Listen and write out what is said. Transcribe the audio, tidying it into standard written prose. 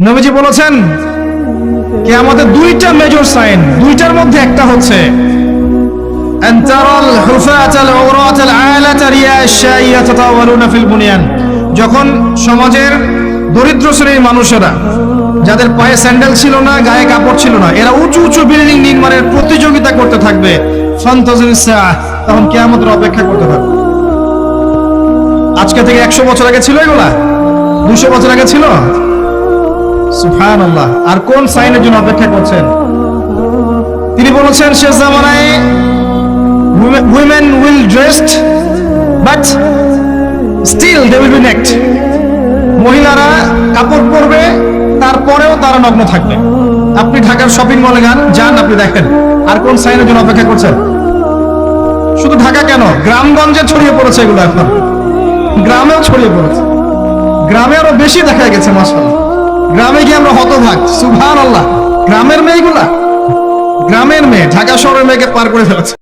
নবীজি বলেছেন কিয়ামতের দুইটা মেজর সাইন, দুইটার মধ্যে একটা হচ্ছে আনতারাল হুফাতাল উরাতাল আলাতা রিয়াশা ইয়াতাতাওয়ালুনা ফিল বুনিয়ান। যখন সমাজের দরিদ্র শ্রেণীর মানুষেরা, যাদের পায়ে স্যান্ডেল ছিল না, গায়ে কাপড় ছিল না, এরা উঁচু উঁচু বিল্ডিং নির্মাণের প্রতিযোগিতা করতে থাকবে, ফান্তাজিস সাআহ, তখন কিয়ামতের অপেক্ষা করতে থাকবে। আজকে থেকে 100 বছর আগে ছিল এগুলা? 200 বছর আগে ছিল? সুবহানাল্লাহ। আর কোন সাইনের জন্য অপেক্ষা করছেন? তিনি বলেছেন শেষ জামানায় women will dressed but still they will be naked। মহিলারা কাপড় পরবে, তারপরেও তারা নগ্ন থাকবে। আপনি ঢাকার শপিং মলে যান, আপনি দেখেন। আর কোন সাইনের জন্য অপেক্ষা করছেন? শুধু ঢাকা কেন, গ্রামগঞ্জে ছড়িয়ে পড়েছে এগুলো, এখন গ্রামেও ছড়িয়ে পড়েছে। গ্রামে আরো বেশি দেখা গেছে মাশাআল্লাহ। গ্রামে গিয়ে আমরা হতভাগ, সুবহানাল্লাহ। গ্রামের মেয়েগুলা, গ্রামের মেয়ে ঢাকা শহরের মেয়েকে পার করে ফেলেছে।